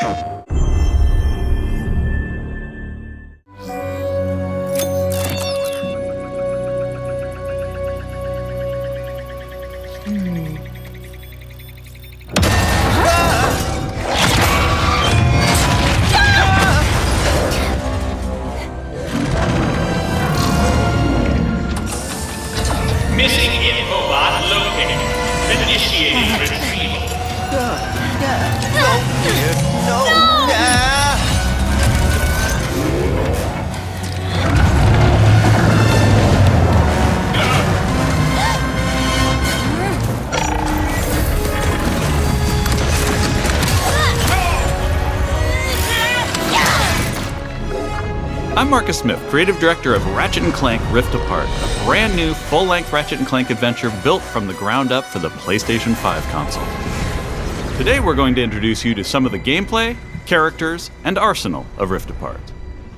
Missing infobot located. Initiating retrieval. I'm Marcus Smith, creative director of Ratchet and Clank Rift Apart, a brand new full-length Ratchet and Clank adventure built from the ground up for the PlayStation 5 console. Today we're going to introduce you to some of the gameplay, characters, and arsenal of Rift Apart.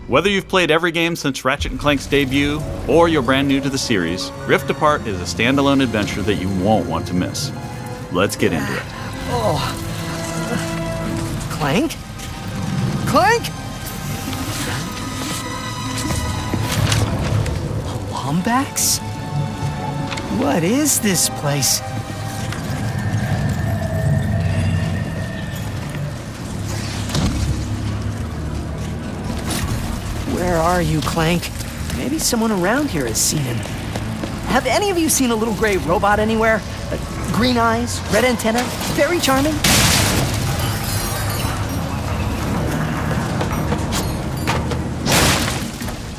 Whether you've played every game since Ratchet and Clank's debut, or you're brand new to the series, Rift Apart is a standalone adventure that you won't want to miss. Let's get into it. Clank? Clank? Lombax? What is this place? Where are you, Clank? Maybe someone around here has seen him. Have any of you seen a little gray robot anywhere? Green eyes, red antenna, very charming?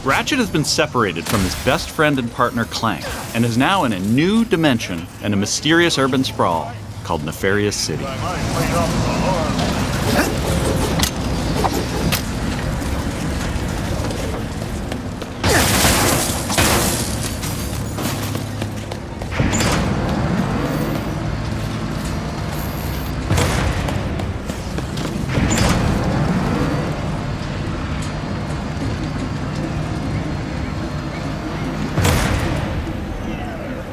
Ratchet has been separated from his best friend and partner Clank, and is now in a new dimension in a mysterious urban sprawl called Nefarious City.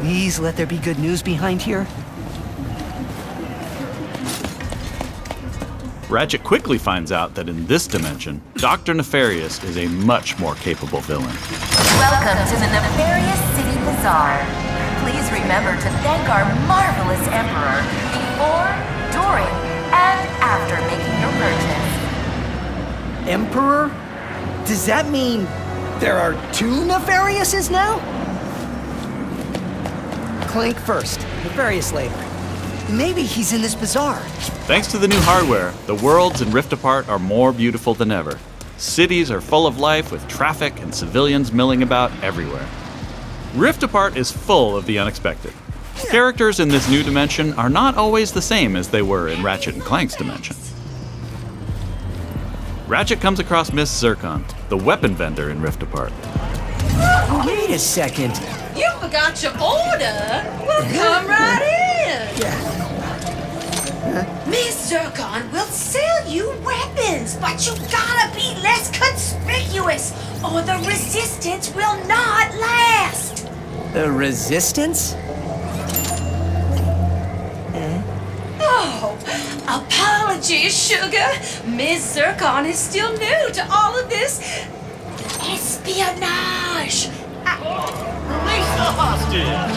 Please let there be good news behind here. Ratchet quickly finds out that in this dimension, Dr. Nefarious is a much more capable villain. Welcome to the Nefarious City Bazaar. Please remember to thank our marvelous Emperor before, during, and after making your purchase. Emperor? Does that mean there are two Nefariouses now? Clank first, Nefarious later. Maybe he's in this bazaar. Thanks to the new hardware, the worlds in Rift Apart are more beautiful than ever. Cities are full of life with traffic and civilians milling about everywhere. Rift Apart is full of the unexpected. Characters in this new dimension are not always the same as they were in Ratchet and Clank's dimension. Ratchet comes across Miss Zircon, the weapon vendor in Rift Apart. Wait a second. You forgot your order? Well, come right in. Miss Zircon will sell you weapons, but you gotta be less conspicuous, or the resistance will not last. The Resistance? Oh, apologies, sugar. Miss Zircon is still new to all of this espionage. Release the hostage!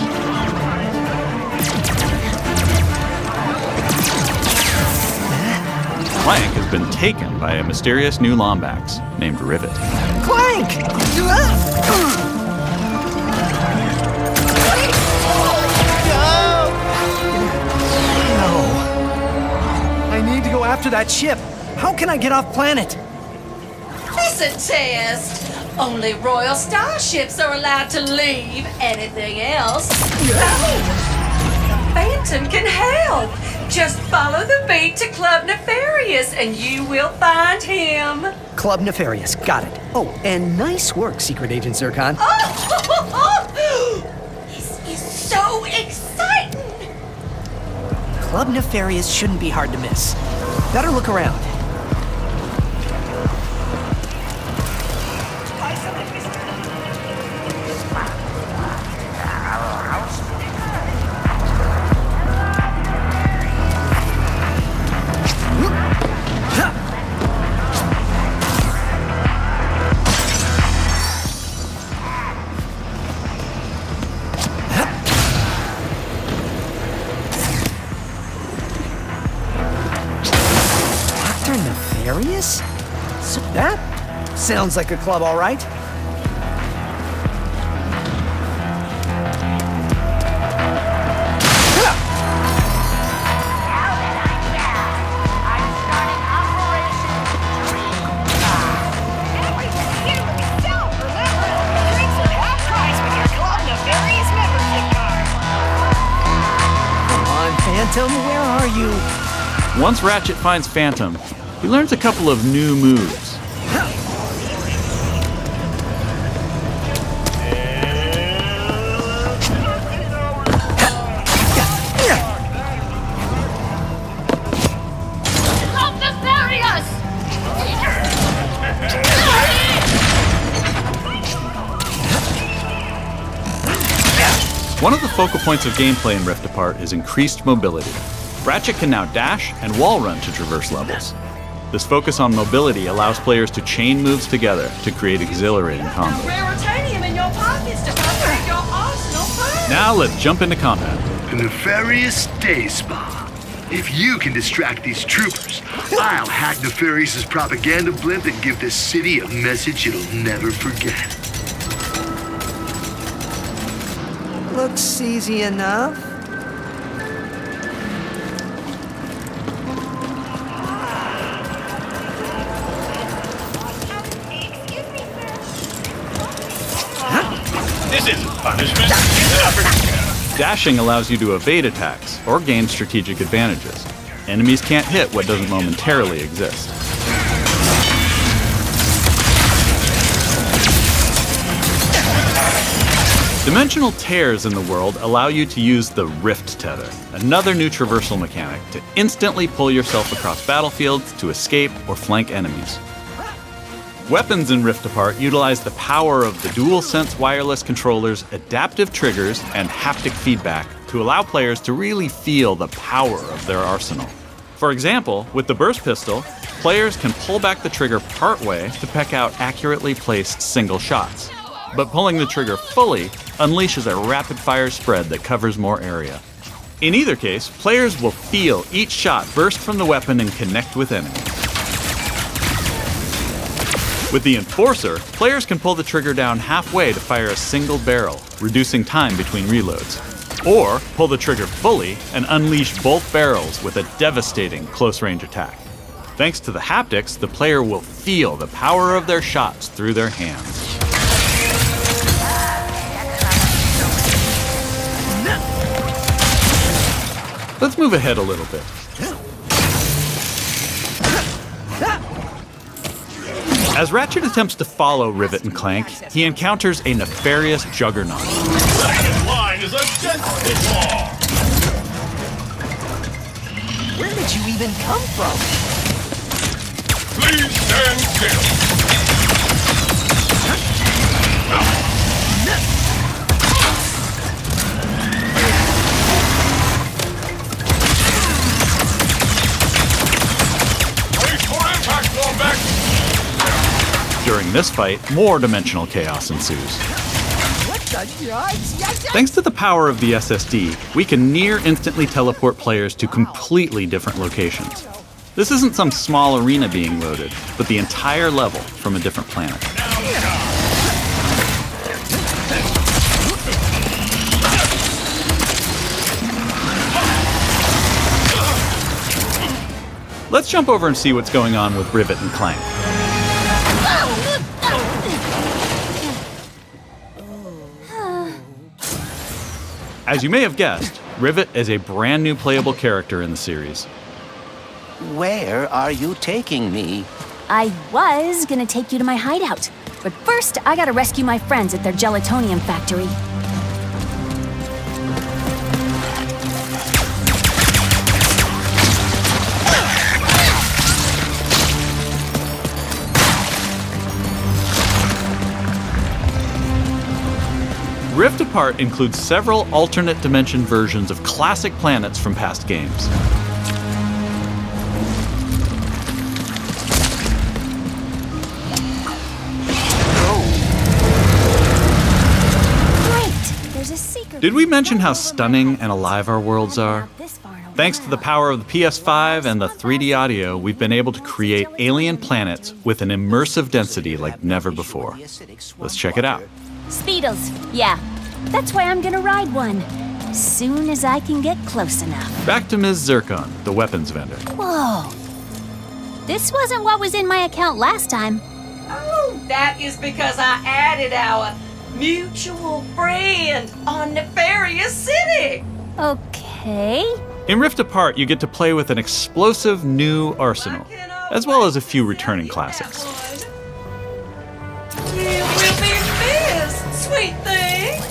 Clank has been taken by a mysterious new Lombax named Rivet. Clank! No. I need to go after that ship. How can I get off planet? It's a test. Only royal starships are allowed to leave. Anything else? No. Phantom can help. Just follow the beat to Club Nefarious and you will find him. Club Nefarious, got it. Oh, and nice work, Secret Agent Zircon. Oh, this is so exciting. Club Nefarious shouldn't be hard to miss. Better look around. Nefarious? So that sounds like a club, all right. Phantom, where are you? Once Ratchet finds Phantom, he learns a couple of new moves. One of the focal points of gameplay in Rift Apart is increased mobility. Ratchet can now dash and wall run to traverse levels. This focus on mobility allows players to chain moves together to create exhilarating combos. Raritanium in your pockets to upgrade your arsenal first. Now let's jump into combat. A nefarious day spa. If you can distract these troopers, I'll hack Nefarious's propaganda blimp and give this city a message it'll never forget. Looks easy enough. This isn't punishment. It's an opportunity. Dashing allows you to evade attacks or gain strategic advantages. Enemies can't hit what doesn't momentarily exist. Dimensional tears in the world allow you to use the Rift Tether, another new traversal mechanic to instantly pull yourself across battlefields to escape or flank enemies. Weapons in Rift Apart utilize the power of the DualSense wireless controller's adaptive triggers and haptic feedback to allow players to really feel the power of their arsenal. For example, with the burst pistol, players can pull back the trigger partway to peck out accurately placed single shots. But pulling the trigger fully unleashes a rapid-fire spread that covers more area. In either case, players will feel each shot burst from the weapon and connect with enemies. With the Enforcer, players can pull the trigger down halfway to fire a single barrel, reducing time between reloads. Or pull the trigger fully and unleash both barrels with a devastating close-range attack. Thanks to the haptics, the player will feel the power of their shots through their hands. Let's move ahead a little bit. As Ratchet attempts to follow Rivet and Clank, he encounters a nefarious juggernaut. Second line is a death law. Where did you even come from? Please stand still. Wait for impact, fall back. During this fight, more dimensional chaos ensues. Thanks to the power of the SSD, we can near instantly teleport players to completely different locations. This isn't some small arena being loaded, but the entire level from a different planet. Let's jump over and see what's going on with Rivet and Clank. As you may have guessed, Rivet is a brand new playable character in the series. Where are you taking me? I was gonna take you to my hideout, but first I gotta rescue my friends at their gelatonium factory. Rift Apart includes several alternate dimension versions of classic planets from past games. Great! There's a secret. Did we mention how stunning and alive our worlds are? This far and Thanks to the power of the PS5 and the 3D audio, we've been able to create alien planets with an immersive density like never before. Let's check it out. Speedles, yeah. That's why I'm gonna ride one. As soon as I can get close enough. Back to Ms. Zircon, the weapons vendor. Whoa. This wasn't what was in my account last time. Oh, that is because I added our mutual friend on Nefarious City. Okay. In Rift Apart, you get to play with an explosive new arsenal, as well as a few returning classics. You will be missed, sweet thing.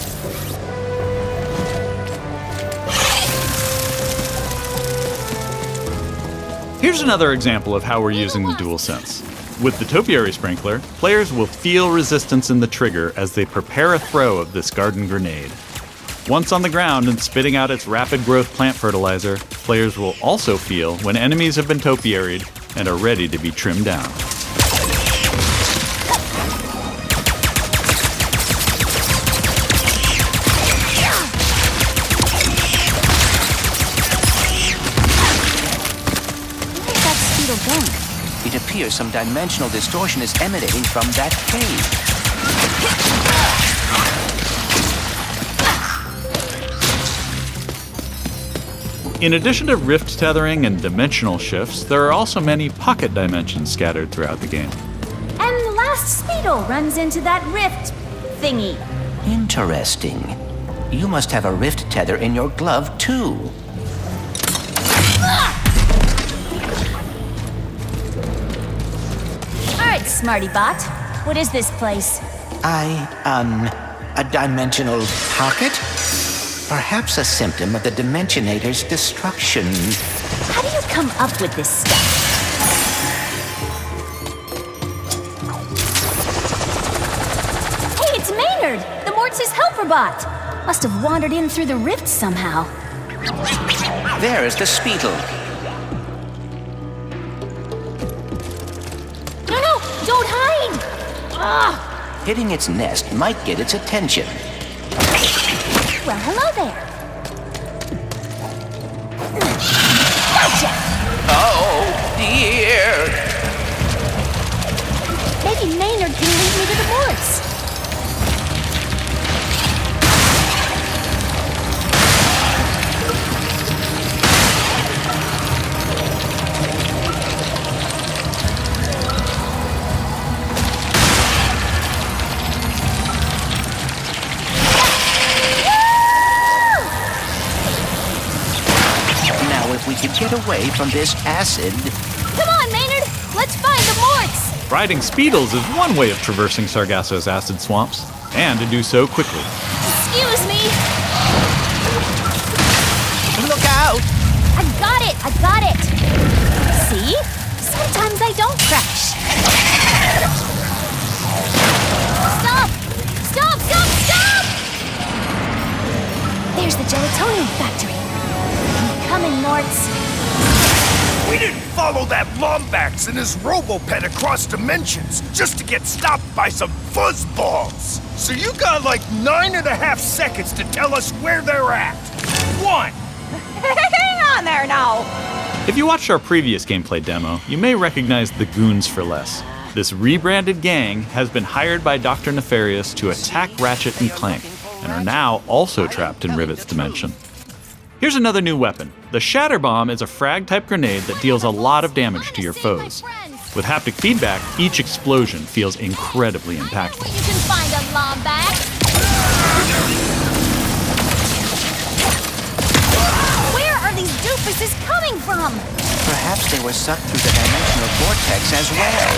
Here's another example of how we're using the DualSense. With the Topiary Sprinkler, players will feel resistance in the trigger as they prepare a throw of this garden grenade. Once on the ground and spitting out its rapid growth plant fertilizer, players will also feel when enemies have been topiaried and are ready to be trimmed down. Where's that Speedle going? It appears some dimensional distortion is emanating from that cave. In addition to rift tethering and dimensional shifts, there are also many pocket dimensions scattered throughout the game. And the last Speedle runs into that rift thingy. Interesting. You must have a rift tether in your glove, too. All right, Smarty Bot. What is this place? A dimensional pocket? Perhaps a symptom of the Dimensionator's destruction. How do you come up with this stuff? Hey, it's Maynard, the Mortis helper bot. Must have wandered in through the rift somehow. There is the Speedle. No, don't hide! Ah! Hitting its nest might get its attention. Well, hello there. Gotcha! Oh, dear! Maybe Maynard can lead me to the Mortis. If we could get away from this acid. Come on, Maynard! Let's find the Morts! Riding Speedles is one way of traversing Sargasso's acid swamps, and to do so quickly. Excuse me! Look out! I got it! See? Sometimes I don't crash. Stop! There's the gelatonium factory. Coming, Morts. We didn't follow that Lombax and his Robopet across dimensions just to get stopped by some fuzzballs. So you got like 9.5 seconds to tell us where they're at. 1. Hang on there now. If you watched our previous gameplay demo, you may recognize the Goons for Less. This rebranded gang has been hired by Dr. Nefarious to attack Ratchet and Clank, and are now also trapped in Rivet's dimension. Here's another new weapon. The Shatter Bomb is a frag-type grenade that deals a lot of damage to your foes. With haptic feedback, each explosion feels incredibly impactful. You can find a Lombax. Where are these doofuses coming from? Perhaps they were sucked through the dimensional vortex as well.